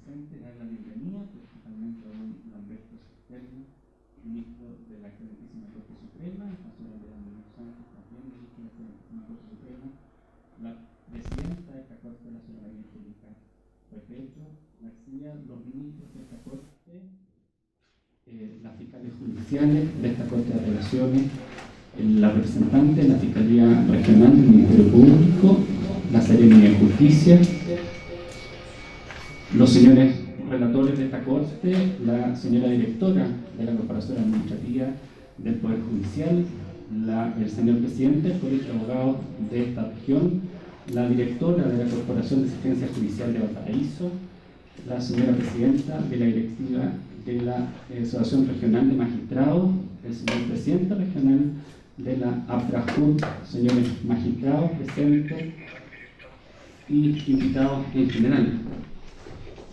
presente, dar la bienvenida principalmente a don Lamberto Cisterna, ministro de la Excelentísima Corte Suprema, la señora Andrea Muñoz Sánchez, también ministro de la Excelentísima Corte Suprema, la presidenta de esta Corte, la señora Angélica Repeto García, los ministros de esta Corte, las fiscales judiciales de esta Corte de Apelaciones, la representante de la Fiscalía Regional del Ministerio Público, la Seremia de Justicia, los señores relatores de esta Corte, la señora directora de la Corporación Administrativa del Poder Judicial, el señor presidente del Colegio de Abogados de esta región, la directora de la Corporación de Asistencia Judicial de Valparaíso, la señora presidenta de la directiva de la Asociación Regional de Magistrados, el señor presidente regional de la APRAJUR, señores magistrados presentes y invitados en general.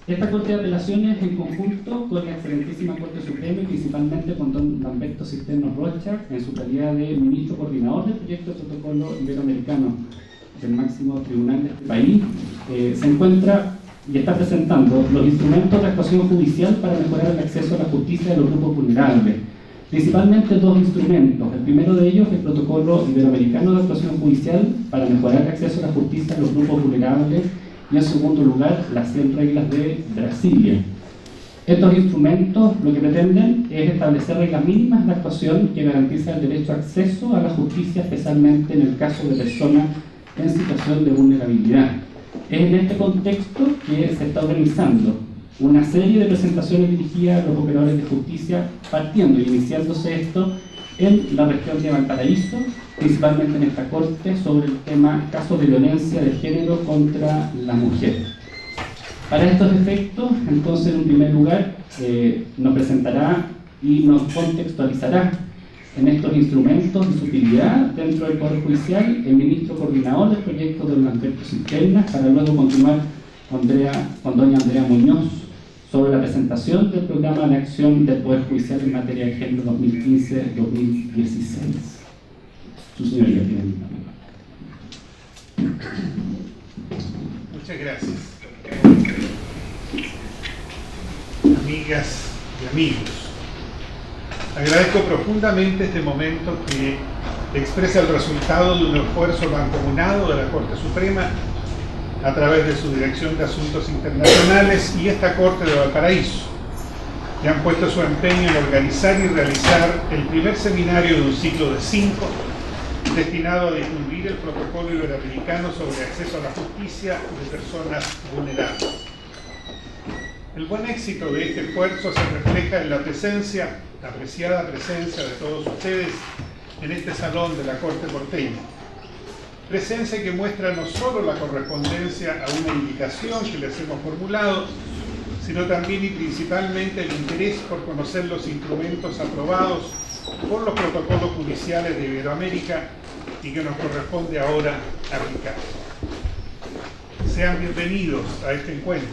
Esta Corte de Apelaciones, en conjunto con la Excelentísima Corte Suprema y principalmente con don Lamberto Cisterna Rocha, en su calidad de ministro coordinador del proyecto de protocolo iberoamericano del máximo tribunal de este país, se encuentra y está presentando los instrumentos de actuación judicial para mejorar el acceso a la justicia de los grupos vulnerables. Principalmente dos instrumentos. El primero de ellos, el protocolo iberoamericano de actuación judicial para mejorar el acceso a la justicia de los grupos vulnerables, y en segundo lugar, las 100 reglas de Brasilia. Estos instrumentos lo que pretenden es establecer reglas mínimas de actuación que garantizan el derecho a acceso a la justicia, especialmente en el caso de personas en situación de vulnerabilidad. Es en este contexto que se está organizando una serie de presentaciones dirigidas a los operadores de justicia, partiendo y iniciándose esto en la región de Valparaíso, principalmente en esta Corte, sobre el tema casos de violencia de género contra la mujer. Para estos efectos, entonces, en un primer lugar, nos presentará y nos contextualizará en estos instrumentos y su utilidad dentro del Poder Judicial el ministro coordinador del proyecto de Lamberto Cisterna, para luego continuar con doña Andrea Muñoz sobre la presentación del programa de acción del Poder Judicial en materia de género 2015-2016. Su señoría tiene el micrófono. Muchas gracias. Amigas y amigos, agradezco profundamente este momento que expresa el resultado de un esfuerzo mancomunado de la Corte Suprema a través de su Dirección de Asuntos Internacionales y esta Corte de Valparaíso, que han puesto su empeño en organizar y realizar el primer seminario de un ciclo de 5 destinado a difundir el protocolo iberoamericano sobre acceso a la justicia de personas vulnerables. El buen éxito de este esfuerzo se refleja en la apreciada presencia de todos ustedes en este salón de la Corte porteña. Presencia que muestra no solo la correspondencia a una indicación que les hemos formulado, sino también y principalmente el interés por conocer los instrumentos aprobados por los protocolos judiciales de Iberoamérica y que nos corresponde ahora aplicar. Sean bienvenidos a este encuentro,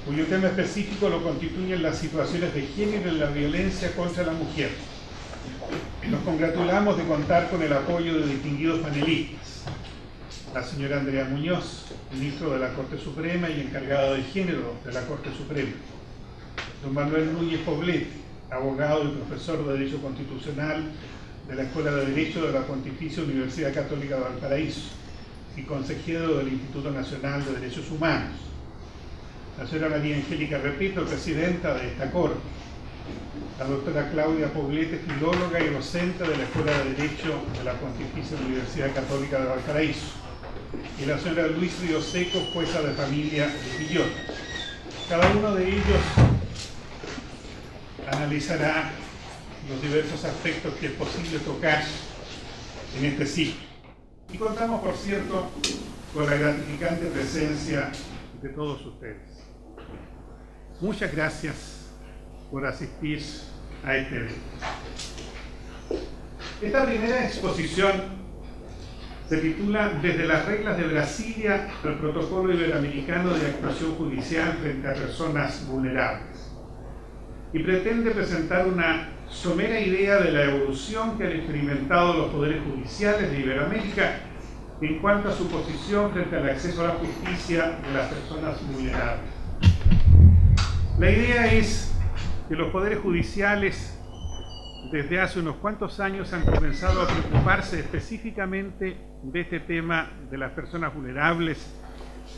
cuyo tema específico lo constituyen las situaciones de género y la violencia contra la mujer. Nos congratulamos de contar con el apoyo de distinguidos panelistas: la señora Andrea Muñoz, ministro de la Corte Suprema y encargada de género de la Corte Suprema; don Manuel Núñez Poblete, abogado y profesor de Derecho Constitucional de la Escuela de Derecho de la Pontificia Universidad Católica de Valparaíso y consejero del Instituto Nacional de Derechos Humanos; la señora María Angélica Repeto, presidenta de esta Corte; la doctora Claudia Poblete, filóloga y docente de la Escuela de Derecho de la Pontificia Universidad Católica de Valparaíso; y la señora Luis Río Seco, jueza de familia de Quillota. Cada uno de ellos analizará los diversos aspectos que es posible tocar en este ciclo. Y contamos, por cierto, con la gratificante presencia de todos ustedes. Muchas gracias por asistir a este evento. Esta primera exposición se titula Desde las reglas de Brasilia al protocolo iberoamericano de actuación judicial frente a personas vulnerables, y pretende presentar una somera idea de la evolución que han experimentado los poderes judiciales de Iberoamérica en cuanto a su posición frente al acceso a la justicia de las personas vulnerables. La idea es que los poderes judiciales desde hace unos cuantos años han comenzado a preocuparse específicamente de este tema de las personas vulnerables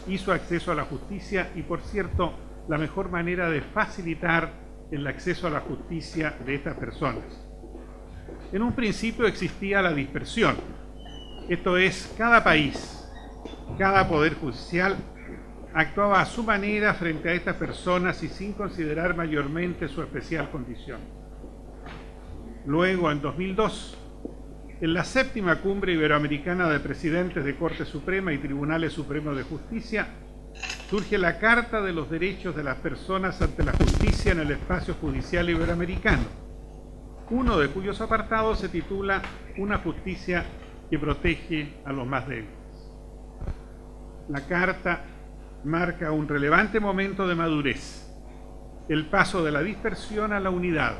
y su acceso a la justicia, y por cierto, la mejor manera de facilitar el acceso a la justicia de estas personas. En un principio existía la dispersión, esto es, cada país, cada poder judicial actuaba a su manera frente a estas personas y sin considerar mayormente su especial condición. Luego, en 2002, en la 7ª Cumbre Iberoamericana de Presidentes de Corte Suprema y Tribunales Supremos de Justicia, surge la Carta de los Derechos de las Personas ante la Justicia en el Espacio Judicial Iberoamericano, uno de cuyos apartados se titula Una justicia que protege a los más débiles. La Carta marca un relevante momento de madurez, el paso de la dispersión a la unidad,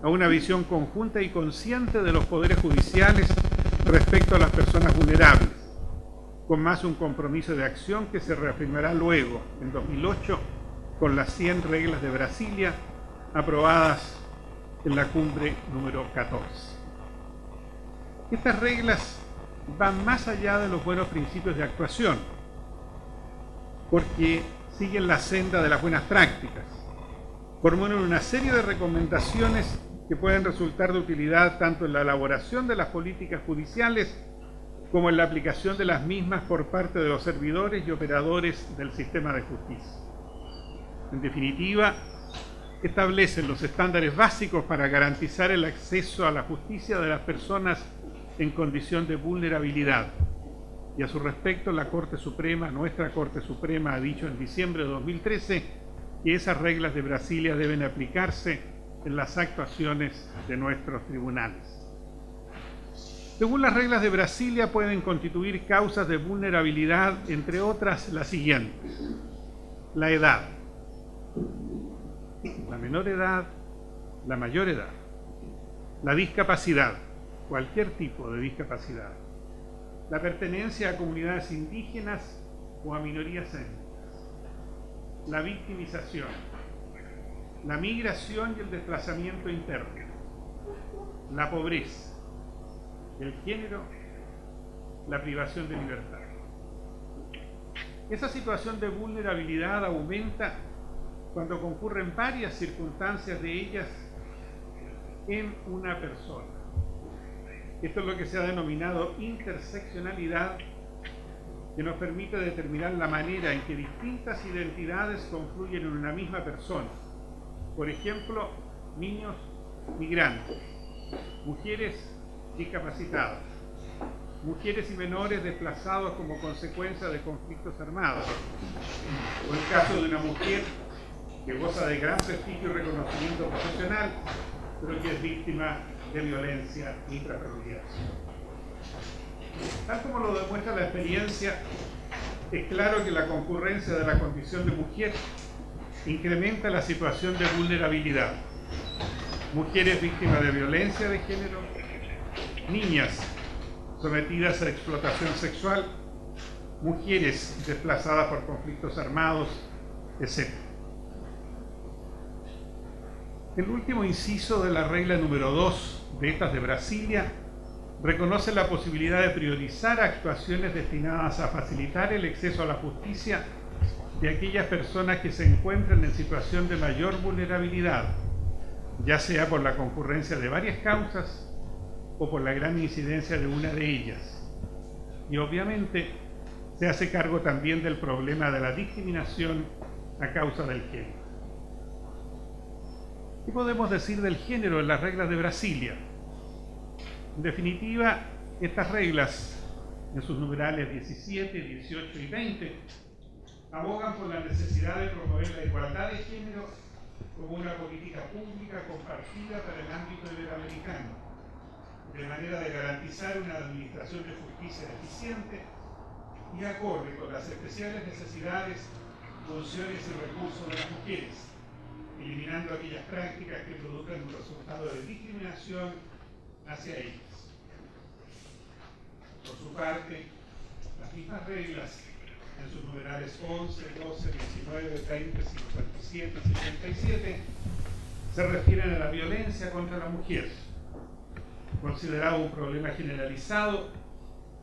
a una visión conjunta y consciente de los poderes judiciales respecto a las personas vulnerables, con más un compromiso de acción que se reafirmará luego, en 2008, con las 100 reglas de Brasilia, aprobadas en la cumbre número 14. Estas reglas van más allá de los buenos principios de actuación, porque siguen la senda de las buenas prácticas, formulan una serie de recomendaciones que pueden resultar de utilidad tanto en la elaboración de las políticas judiciales como en la aplicación de las mismas por parte de los servidores y operadores del sistema de justicia. En definitiva, establecen los estándares básicos para garantizar el acceso a la justicia de las personas en condición de vulnerabilidad. Y a su respecto, la Corte Suprema, nuestra Corte Suprema, ha dicho en diciembre de 2013 que esas reglas de Brasilia deben aplicarse en las actuaciones de nuestros tribunales. Según las reglas de Brasilia, pueden constituir causas de vulnerabilidad, entre otras, las siguientes: la edad, la menor edad, la mayor edad, la discapacidad, cualquier tipo de discapacidad, la pertenencia a comunidades indígenas o a minorías étnicas, la victimización, la migración y el desplazamiento interno, la pobreza, el género, la privación de libertad. Esa situación de vulnerabilidad aumenta cuando concurren varias circunstancias de ellas en una persona. Esto es lo que se ha denominado interseccionalidad, que nos permite determinar la manera en que distintas identidades confluyen en una misma persona. Por ejemplo, niños migrantes, mujeres discapacitadas, mujeres y menores desplazados como consecuencia de conflictos armados, o el caso de una mujer que goza de gran prestigio y reconocimiento profesional, pero que es víctima de violencia intrafamiliar. Tal como lo demuestra la experiencia, es claro que la concurrencia de la condición de mujer incrementa la situación de vulnerabilidad. Mujeres víctimas de violencia de género, niñas sometidas a explotación sexual, mujeres desplazadas por conflictos armados, etc. El último inciso de la regla número 2 de estas de Brasilia reconoce la posibilidad de priorizar actuaciones destinadas a facilitar el acceso a la justicia de aquellas personas que se encuentran en situación de mayor vulnerabilidad, ya sea por la concurrencia de varias causas o por la gran incidencia de una de ellas. Y obviamente se hace cargo también del problema de la discriminación a causa del género. ¿Qué podemos decir del género en las reglas de Brasilia? En definitiva, estas reglas, en sus numerales 17, 18 y 20, abogan por la necesidad de promover la igualdad de género como una política pública compartida para el ámbito iberoamericano, de manera de garantizar una administración de justicia eficiente y acorde con las especiales necesidades, funciones y recursos de las mujeres, eliminando aquellas prácticas que produzcan un resultado de discriminación hacia ellas. Por su parte, las mismas reglas en sus numerales 11, 12, 19, 30, 57 y 57, se refieren a la violencia contra la mujer, considerado un problema generalizado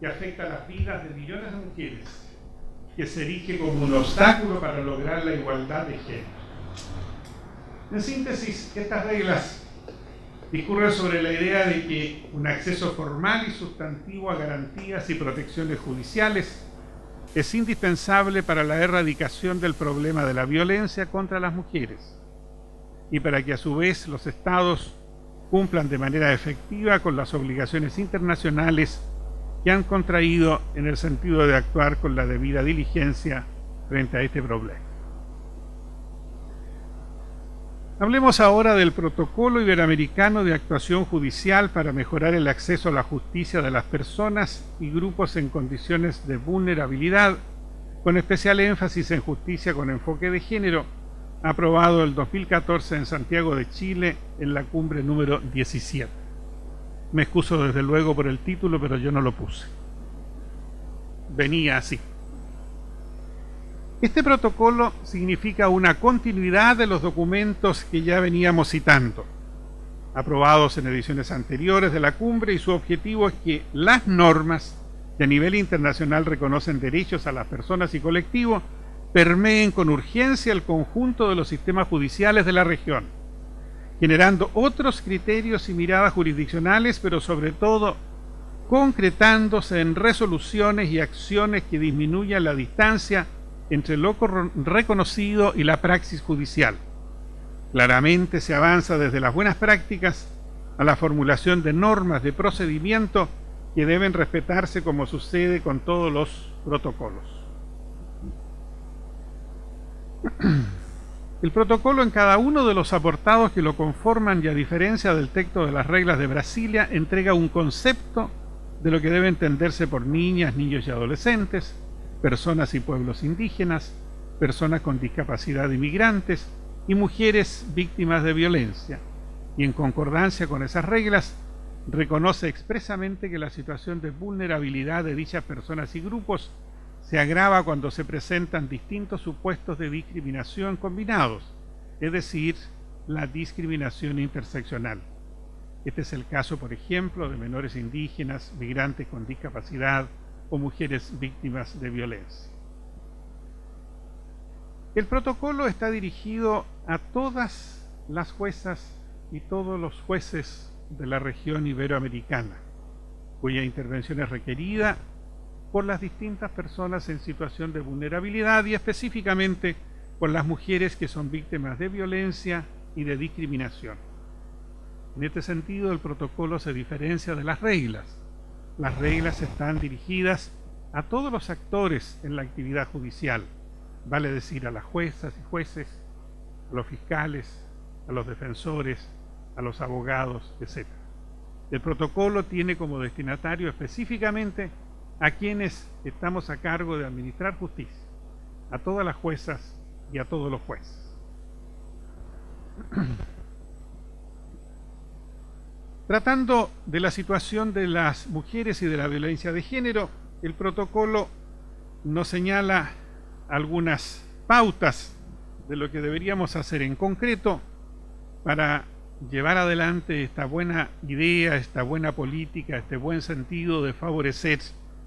que afecta a las vidas de millones de mujeres, que se erige como un obstáculo para lograr la igualdad de género. En síntesis, estas reglas discurren sobre la idea de que un acceso formal y sustantivo a garantías y protecciones judiciales es indispensable para la erradicación del problema de la violencia contra las mujeres y para que a su vez los Estados cumplan de manera efectiva con las obligaciones internacionales que han contraído en el sentido de actuar con la debida diligencia frente a este problema. Hablemos ahora del Protocolo Iberoamericano de Actuación Judicial para mejorar el acceso a la justicia de las personas y grupos en condiciones de vulnerabilidad, con especial énfasis en justicia con enfoque de género, aprobado el 2014 en Santiago de Chile en la cumbre número 17. Me excuso desde luego por el título, pero yo no lo puse. Venía así. Este protocolo significa una continuidad de los documentos que ya veníamos citando, aprobados en ediciones anteriores de la cumbre, y su objetivo es que las normas que a nivel internacional reconocen derechos a las personas y colectivos permeen con urgencia el conjunto de los sistemas judiciales de la región, generando otros criterios y miradas jurisdiccionales, pero sobre todo concretándose en resoluciones y acciones que disminuyan la distancia entre lo reconocido y la praxis judicial. Claramente se avanza desde las buenas prácticas a la formulación de normas de procedimiento que deben respetarse, como sucede con todos los protocolos. El protocolo en cada uno de los apartados que lo conforman, y a diferencia del texto de las reglas de Brasilia, entrega un concepto de lo que debe entenderse por niñas, niños y adolescentes, personas y pueblos indígenas, personas con discapacidad inmigrantes y mujeres víctimas de violencia, y en concordancia con esas reglas reconoce expresamente que la situación de vulnerabilidad de dichas personas y grupos se agrava cuando se presentan distintos supuestos de discriminación combinados, es decir, la discriminación interseccional. Este es el caso, por ejemplo, de menores indígenas, migrantes con discapacidad o mujeres víctimas de violencia. El protocolo está dirigido a todas las juezas y todos los jueces de la región iberoamericana, cuya intervención es requerida por las distintas personas en situación de vulnerabilidad y específicamente por las mujeres que son víctimas de violencia y de discriminación. En este sentido, el protocolo se diferencia de las reglas. Las reglas están dirigidas a todos los actores en la actividad judicial, vale decir a las juezas y jueces, a los fiscales, a los defensores, a los abogados, etc. El protocolo tiene como destinatario específicamente a quienes estamos a cargo de administrar justicia, a todas las juezas y a todos los jueces. Tratando de la situación de las mujeres y de la violencia de género, el protocolo nos señala algunas pautas de lo que deberíamos hacer en concreto para llevar adelante esta buena idea, esta buena política, este buen sentido de favorecer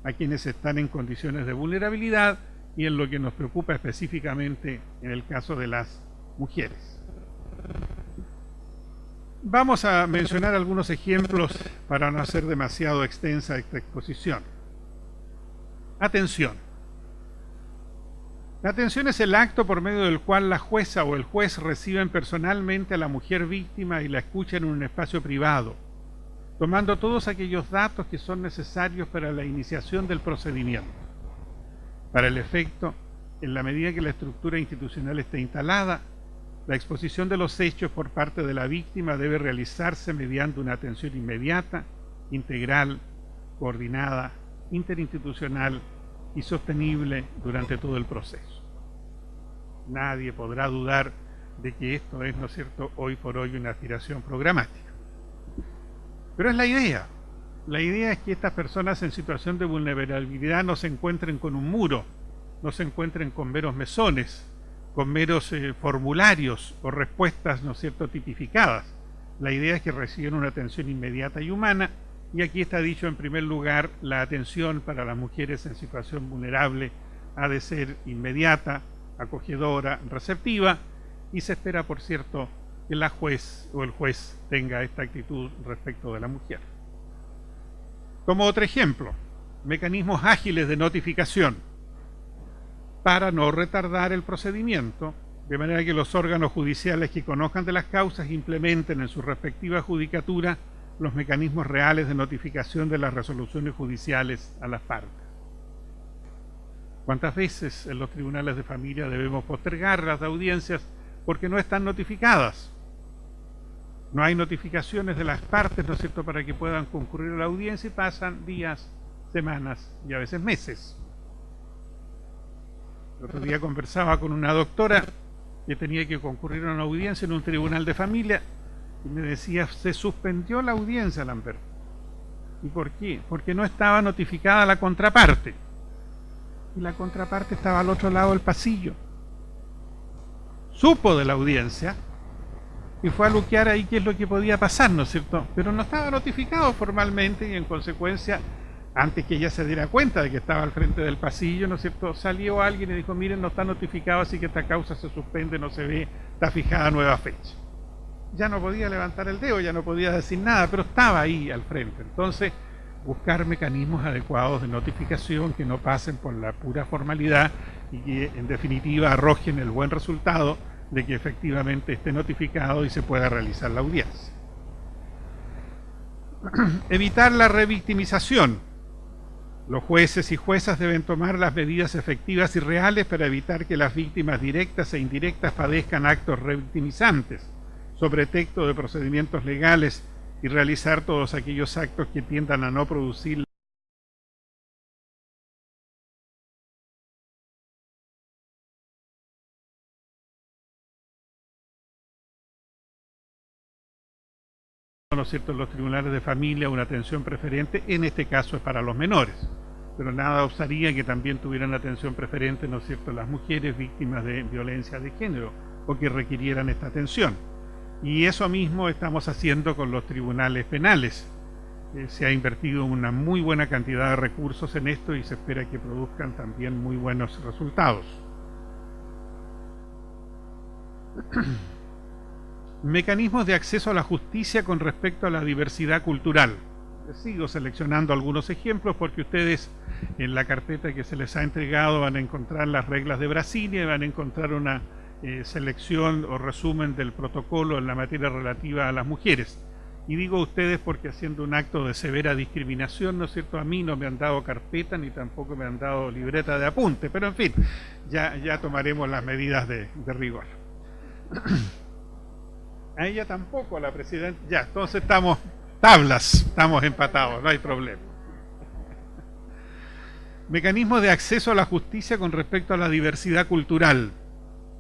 a quienes están en condiciones de vulnerabilidad y en lo que nos preocupa específicamente en el caso de las mujeres. Vamos a mencionar algunos ejemplos para no hacer demasiado extensa esta exposición. Atención. La atención es el acto por medio del cual la jueza o el juez reciben personalmente a la mujer víctima y la escuchan en un espacio privado, tomando todos aquellos datos que son necesarios para la iniciación del procedimiento. Para el efecto, en la medida que la estructura institucional esté instalada, la exposición de los hechos por parte de la víctima debe realizarse mediante una atención inmediata, integral, coordinada, interinstitucional y sostenible durante todo el proceso. Nadie podrá dudar de que esto es, ¿no es cierto?, hoy por hoy una aspiración programática. Pero es la idea. La idea es que estas personas en situación de vulnerabilidad no se encuentren con un muro no se encuentren con meros mesones, con meros formularios o respuestas, ¿no es cierto?, tipificadas. La idea es que reciban una atención inmediata y humana, y aquí está dicho en primer lugar, la atención para las mujeres en situación vulnerable ha de ser inmediata, acogedora, receptiva, y se espera, por cierto, que la juez o el juez tenga esta actitud respecto de la mujer. Como otro ejemplo, mecanismos ágiles de notificación para no retardar el procedimiento, de manera que los órganos judiciales que conozcan de las causas implementen en su respectiva judicatura los mecanismos reales de notificación de las resoluciones judiciales a las partes. ¿Cuántas veces en los tribunales de familia debemos postergar las audiencias porque no están notificadas? No hay notificaciones de las partes, ¿no es cierto?, para que puedan concurrir a la audiencia, y pasan días, semanas y a veces meses. El otro día conversaba con una doctora que tenía que concurrir a una audiencia en un tribunal de familia y me decía, se suspendió la audiencia, Lambert. ¿Y por qué? Porque no estaba notificada la contraparte. Y la contraparte estaba al otro lado del pasillo. Supo de la audiencia y fue a luquear ahí qué es lo que podía pasar, ¿no es cierto? Pero no estaba notificado formalmente, y en consecuencia, antes que ella se diera cuenta de que estaba al frente del pasillo, ¿no es cierto?, salió alguien y dijo, miren, no está notificado, así que esta causa se suspende, no se ve, está fijada nueva fecha. Ya no podía levantar el dedo, ya no podía decir nada, pero estaba ahí al frente. Entonces, buscar mecanismos adecuados de notificación que no pasen por la pura formalidad y que en definitiva arrojen el buen resultado de que efectivamente esté notificado y se pueda realizar la audiencia. Evitar la revictimización. Los jueces y juezas deben tomar las medidas efectivas y reales para evitar que las víctimas directas e indirectas padezcan actos revictimizantes, sobre texto de procedimientos legales, y realizar todos aquellos actos que tiendan a no producir ¿no es cierto?, en los tribunales de familia una atención preferente, en este caso es para los menores, pero nada obstaría que también tuvieran atención preferente, ¿no es cierto?, las mujeres víctimas de violencia de género o que requirieran esta atención. Y eso mismo estamos haciendo con los tribunales penales. Se ha invertido una muy buena cantidad de recursos en esto y se espera que produzcan también muy buenos resultados. Mecanismos de acceso a la justicia con respecto a la diversidad cultural. Sigo seleccionando algunos ejemplos porque ustedes en la carpeta que se les ha entregado van a encontrar las reglas de Brasilia y van a encontrar una selección o resumen del protocolo en la materia relativa a las mujeres. Y digo ustedes porque, haciendo un acto de severa discriminación, ¿no es cierto?, a mí no me han dado carpeta ni tampoco me han dado libreta de apunte, pero en fin, ya tomaremos las medidas de rigor. A ella tampoco, a la presidenta. Ya, entonces estamos tablas, estamos empatados, no hay problema. Mecanismos de acceso a la justicia con respecto a la diversidad cultural.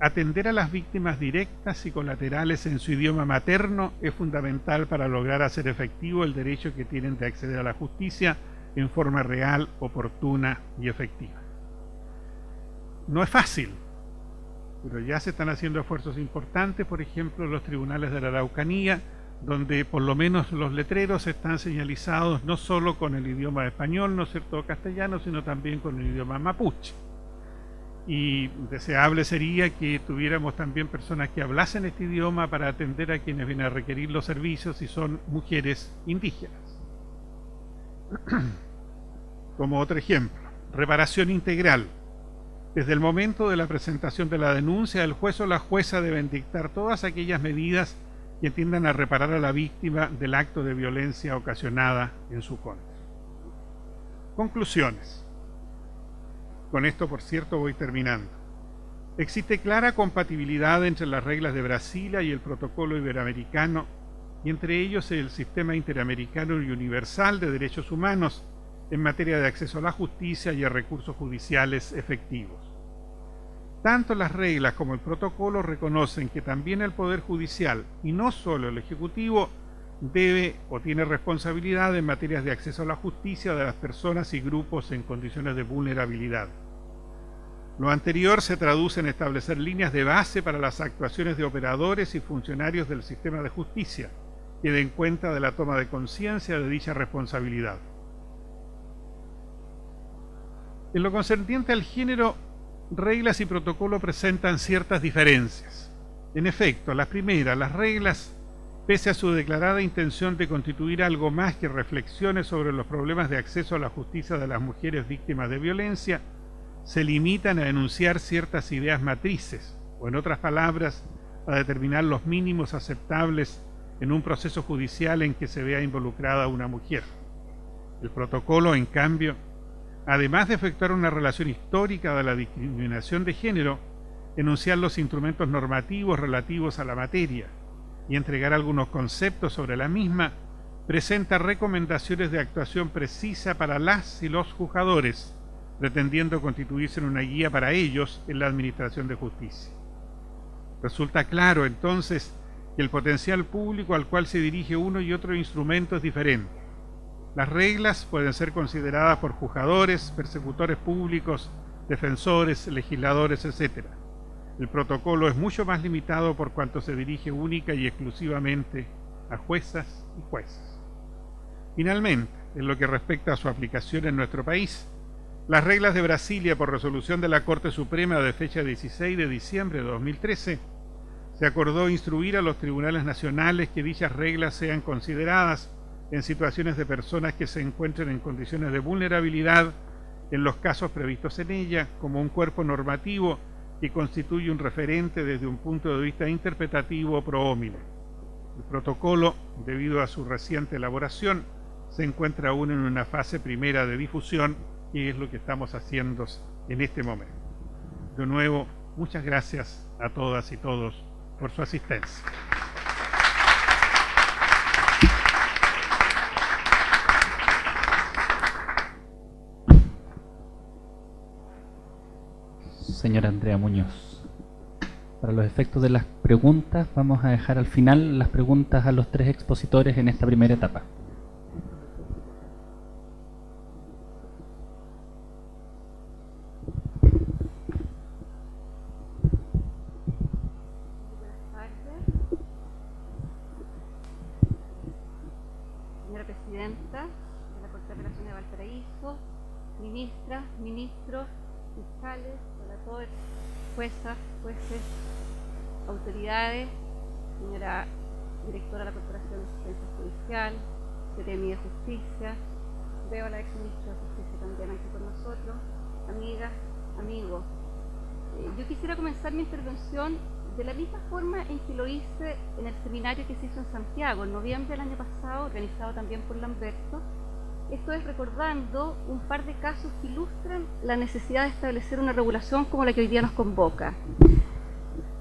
Atender a las víctimas directas y colaterales en su idioma materno es fundamental para lograr hacer efectivo el derecho que tienen de acceder a la justicia en forma real, oportuna y efectiva. No es fácil, pero ya se están haciendo esfuerzos importantes, por ejemplo, en los tribunales de la Araucanía, donde por lo menos los letreros están señalizados no solo con el idioma español, ¿no es cierto?, castellano, sino también con el idioma mapuche. Y deseable sería que tuviéramos también personas que hablasen este idioma para atender a quienes vienen a requerir los servicios y son mujeres indígenas. Como otro ejemplo, reparación integral. Desde el momento de la presentación de la denuncia, el juez o la jueza deben dictar todas aquellas medidas que tiendan a reparar a la víctima del acto de violencia ocasionada en su contra. Conclusiones. Con esto, por cierto, voy terminando. Existe clara compatibilidad entre las reglas de Brasilia y el protocolo iberoamericano, y entre ellos el sistema interamericano y universal de derechos humanos en materia de acceso a la justicia y a recursos judiciales efectivos. Tanto las reglas como el protocolo reconocen que también el Poder Judicial, y no solo el Ejecutivo, debe o tiene responsabilidad en materias de acceso a la justicia de las personas y grupos en condiciones de vulnerabilidad. Lo anterior se traduce en establecer líneas de base para las actuaciones de operadores y funcionarios del sistema de justicia, que den cuenta de la toma de conciencia de dicha responsabilidad. En lo concerniente al género, reglas y protocolo presentan ciertas diferencias. En efecto, las reglas, pese a su declarada intención de constituir algo más que reflexiones sobre los problemas de acceso a la justicia de las mujeres víctimas de violencia, se limitan a enunciar ciertas ideas matrices, o en otras palabras, a determinar los mínimos aceptables en un proceso judicial en que se vea involucrada una mujer. El protocolo, en cambio, además de efectuar una relación histórica de la discriminación de género, enunciar los instrumentos normativos relativos a la materia y entregar algunos conceptos sobre la misma, presenta recomendaciones de actuación precisa para las y los juzgadores, pretendiendo constituirse en una guía para ellos en la administración de justicia. Resulta claro, entonces, que el potencial público al cual se dirige uno y otro instrumento es diferente. Las reglas pueden ser consideradas por juzgadores, persecutores públicos, defensores, legisladores, etc. El protocolo es mucho más limitado por cuanto se dirige única y exclusivamente a juezas y jueces. Finalmente, en lo que respecta a su aplicación en nuestro país, las reglas de Brasilia, por resolución de la Corte Suprema de fecha 16 de diciembre de 2013, se acordó instruir a los tribunales nacionales que dichas reglas sean consideradas en situaciones de personas que se encuentren en condiciones de vulnerabilidad en los casos previstos en ella, como un cuerpo normativo que constituye un referente desde un punto de vista interpretativo pro homine. El protocolo, debido a su reciente elaboración, se encuentra aún en una fase primera de difusión, y es lo que estamos haciendo en este momento. De nuevo, muchas gracias a todas y todos por su asistencia. Señora Andrea Muñoz, para los efectos de las preguntas, vamos a dejar al final las preguntas a los tres expositores en esta primera etapa. Presidenta de la Corte de Apelaciones de Valparaíso, ministras, ministros, fiscales, relatores, juezas, jueces, autoridades, señora directora de la Corporación de Asistencia Judicial, Seremi de Justicia, veo a la exministra de Justicia también aquí con nosotros, amigas, amigos. Yo quisiera comenzar mi intervención de la misma forma en que lo hice en el seminario que se hizo en Santiago en noviembre del año pasado, organizado también por Lamberto. Esto es recordando un par de casos que ilustran la necesidad de establecer una regulación como la que hoy día nos convoca.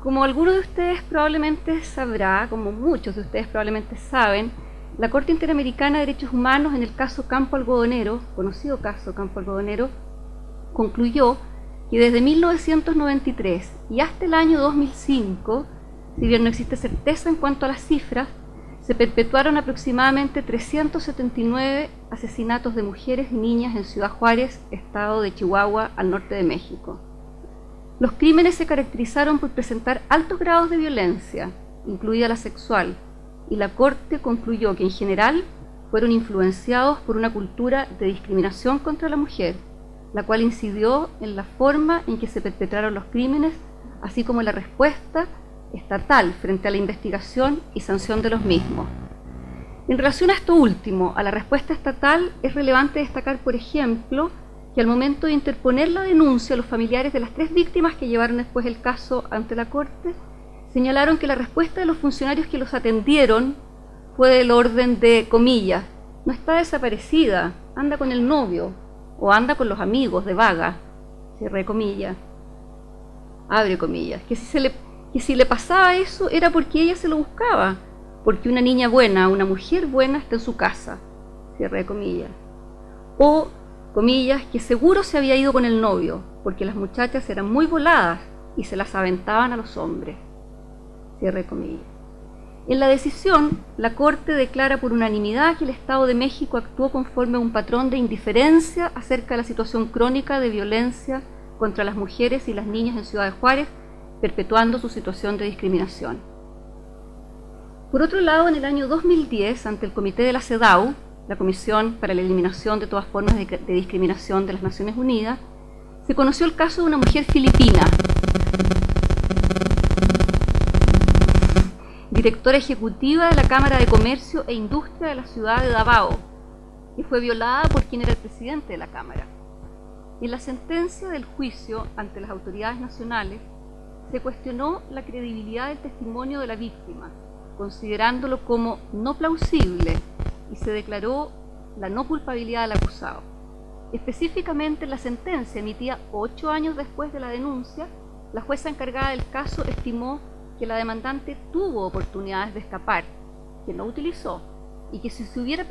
Como algunos de ustedes probablemente sabrá, como muchos de ustedes probablemente saben, la Corte Interamericana de Derechos Humanos en el caso Campo Algodonero, conocido caso Campo Algodonero, concluyó que desde 1993 y hasta el año 2005, si bien no existe certeza en cuanto a las cifras, se perpetuaron aproximadamente 379 asesinatos de mujeres y niñas en Ciudad Juárez, estado de Chihuahua, al norte de México. Los crímenes se caracterizaron por presentar altos grados de violencia, incluida la sexual, y la Corte concluyó que en general fueron influenciados por una cultura de discriminación contra la mujer, la cual incidió en la forma en que se perpetraron los crímenes, así como en la respuesta estatal frente a la investigación y sanción de los mismos. En relación a esto último, a la respuesta estatal, es relevante destacar, por ejemplo, que al momento de interponer la denuncia, los familiares de las 3 víctimas que llevaron después el caso ante la Corte señalaron que la respuesta de los funcionarios que los atendieron fue del orden de, comillas, no está desaparecida, anda con el novio, o anda con los amigos de vaga, cierre comillas, abre comillas, que si le pasaba eso era porque ella se lo buscaba, porque una niña buena, una mujer buena está en su casa, cierre comillas, o comillas, que seguro se había ido con el novio, porque las muchachas eran muy voladas y se las aventaban a los hombres, cierre comillas. En la decisión, la Corte declara por unanimidad que el Estado de México actuó conforme a un patrón de indiferencia acerca de la situación crónica de violencia contra las mujeres y las niñas en Ciudad de Juárez, perpetuando su situación de discriminación. Por otro lado, en el año 2010, ante el Comité de la CEDAW, la Comisión para la Eliminación de todas formas de discriminación de las Naciones Unidas, se conoció el caso de una mujer filipina, directora ejecutiva de la Cámara de Comercio e Industria de la ciudad de Davao, que fue violada por quien era el presidente de la Cámara. En la sentencia del juicio ante las autoridades nacionales, se cuestionó la credibilidad del testimonio de la víctima, considerándolo como no plausible, y se declaró la no culpabilidad del acusado. Específicamente, en la sentencia emitida 8 años después de la denuncia, la jueza encargada del caso estimó que la demandante tuvo oportunidades de escapar, que no utilizó, y que si se hubiera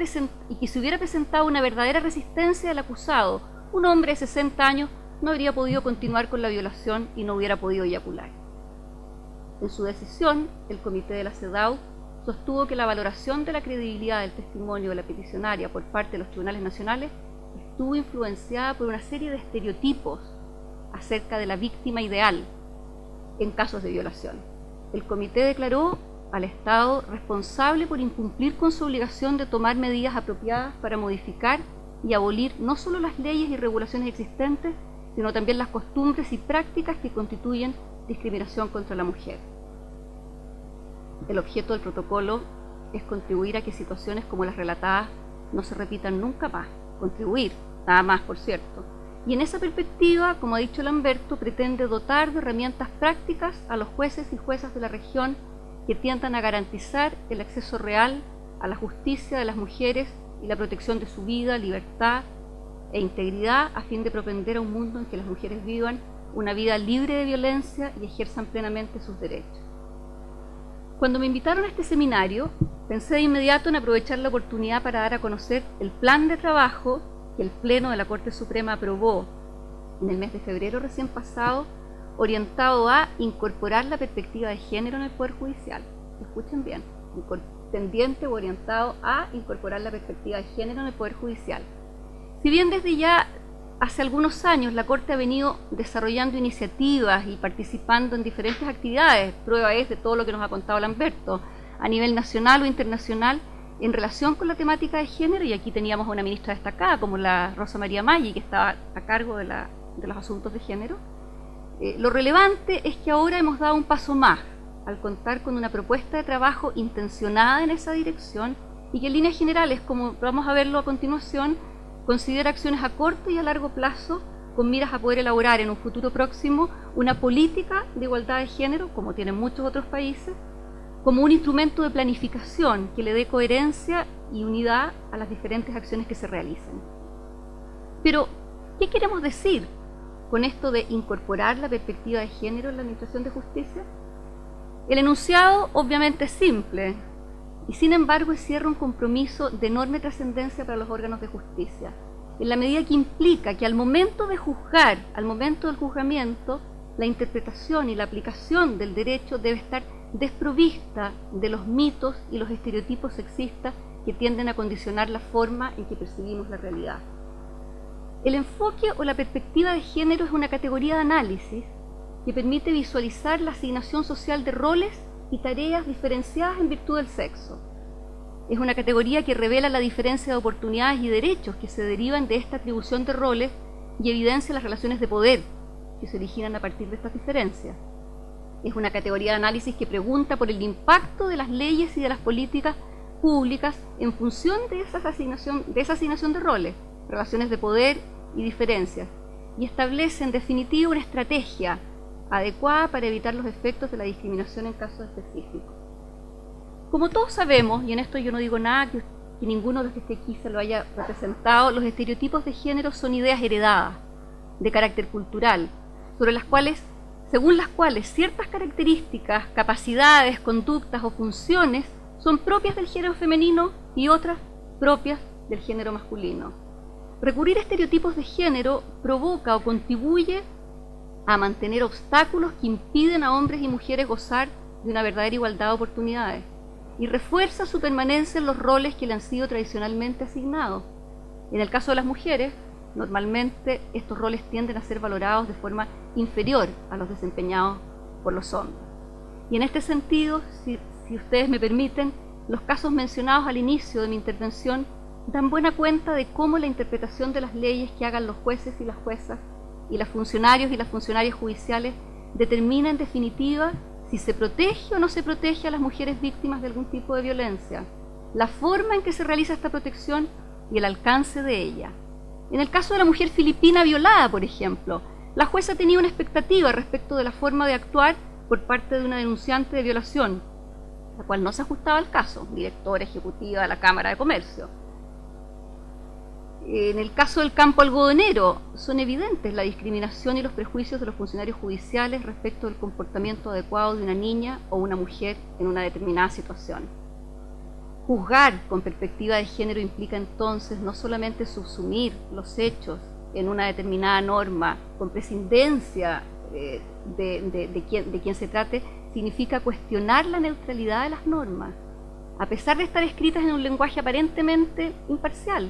presentado una verdadera resistencia del acusado, un hombre de 60 años no habría podido continuar con la violación y no hubiera podido eyacular. En su decisión, el Comité de la CEDAW sostuvo que la valoración de la credibilidad del testimonio de la peticionaria por parte de los tribunales nacionales estuvo influenciada por una serie de estereotipos acerca de la víctima ideal en casos de violación. El comité declaró al Estado responsable por incumplir con su obligación de tomar medidas apropiadas para modificar y abolir no solo las leyes y regulaciones existentes, sino también las costumbres y prácticas que constituyen discriminación contra la mujer. El objeto del protocolo es contribuir a que situaciones como las relatadas no se repitan nunca más. Contribuir, nada más, por cierto. Y en esa perspectiva, como ha dicho Lamberto, pretende dotar de herramientas prácticas a los jueces y juezas de la región que tiendan a garantizar el acceso real a la justicia de las mujeres y la protección de su vida, libertad e integridad, a fin de propender a un mundo en que las mujeres vivan una vida libre de violencia y ejerzan plenamente sus derechos. Cuando me invitaron a este seminario, pensé de inmediato en aprovechar la oportunidad para dar a conocer el plan de trabajo que el Pleno de la Corte Suprema aprobó en el mes de febrero recién pasado, orientado a incorporar la perspectiva de género en el Poder Judicial. Escuchen bien, tendiente o orientado a incorporar la perspectiva de género en el Poder Judicial. Si bien desde ya hace algunos años la Corte ha venido desarrollando iniciativas y participando en diferentes actividades, prueba es de todo lo que nos ha contado Lamberto, a nivel nacional o internacional, en relación con la temática de género, y aquí teníamos a una ministra destacada como la Rosa María Maggi, que estaba a cargo de los asuntos de género, lo relevante es que ahora hemos dado un paso más al contar con una propuesta de trabajo intencionada en esa dirección y que en líneas generales, como vamos a verlo a continuación, considera acciones a corto y a largo plazo con miras a poder elaborar en un futuro próximo una política de igualdad de género, como tienen muchos otros países, como un instrumento de planificación que le dé coherencia y unidad a las diferentes acciones que se realicen. Pero, ¿qué queremos decir con esto de incorporar la perspectiva de género en la Administración de Justicia? El enunciado obviamente es simple y sin embargo encierra un compromiso de enorme trascendencia para los órganos de justicia, en la medida que implica que al momento de juzgar, al momento del juzgamiento, la interpretación y la aplicación del derecho debe estar desprovista de los mitos y los estereotipos sexistas que tienden a condicionar la forma en que percibimos la realidad. El enfoque o la perspectiva de género es una categoría de análisis que permite visualizar la asignación social de roles y tareas diferenciadas en virtud del sexo. Es una categoría que revela la diferencia de oportunidades y derechos que se derivan de esta atribución de roles y evidencia las relaciones de poder que se originan a partir de estas diferencias. Es una categoría de análisis que pregunta por el impacto de las leyes y de las políticas públicas en función de esa asignación de roles, relaciones de poder y diferencias, y establece en definitiva una estrategia adecuada para evitar los efectos de la discriminación en casos específicos. Como todos sabemos, y en esto yo no digo nada que ninguno de los que esté aquí se lo haya representado, los estereotipos de género son ideas heredadas de carácter cultural, según las cuales ciertas características, capacidades, conductas o funciones son propias del género femenino y otras propias del género masculino. Recurrir a estereotipos de género provoca o contribuye a mantener obstáculos que impiden a hombres y mujeres gozar de una verdadera igualdad de oportunidades y refuerza su permanencia en los roles que le han sido tradicionalmente asignados. En el caso de las mujeres, normalmente estos roles tienden a ser valorados de forma inferior a los desempeñados por los hombres. Y en este sentido, si ustedes me permiten, los casos mencionados al inicio de mi intervención dan buena cuenta de cómo la interpretación de las leyes que hagan los jueces y las juezas y los funcionarios y las funcionarias judiciales determina en definitiva si se protege o no se protege a las mujeres víctimas de algún tipo de violencia, la forma en que se realiza esta protección y el alcance de ella. En el caso de la mujer filipina violada, por ejemplo, la jueza tenía una expectativa respecto de la forma de actuar por parte de una denunciante de violación, la cual no se ajustaba al caso, directora ejecutiva de la Cámara de Comercio. En el caso del campo algodonero, son evidentes la discriminación y los prejuicios de los funcionarios judiciales respecto del comportamiento adecuado de una niña o una mujer en una determinada situación. Juzgar con perspectiva de género implica entonces no solamente subsumir los hechos en una determinada norma con prescindencia de quien se trate, significa cuestionar la neutralidad de las normas, a pesar de estar escritas en un lenguaje aparentemente imparcial.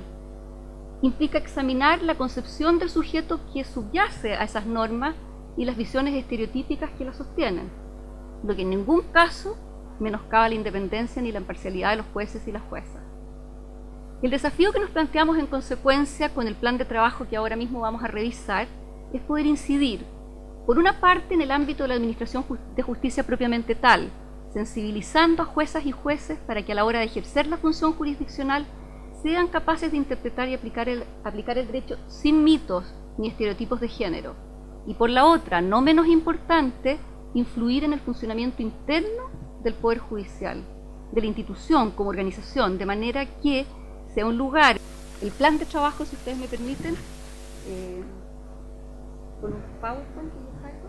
Implica examinar la concepción del sujeto que subyace a esas normas y las visiones estereotípicas que las sostienen, lo que en ningún caso menoscaba la independencia ni la imparcialidad de los jueces y las juezas. El desafío que nos planteamos en consecuencia con el plan de trabajo que ahora mismo vamos a revisar es poder incidir, por una parte, en el ámbito de la administración de justicia propiamente tal, sensibilizando a juezas y jueces para que a la hora de ejercer la función jurisdiccional sean capaces de interpretar y aplicar el derecho sin mitos ni estereotipos de género. Y por la otra, no menos importante, influir en el funcionamiento interno del Poder Judicial, de la institución como organización, de manera que sea un lugar. El plan de trabajo, si ustedes me permiten, con un PowerPoint que yo traigo.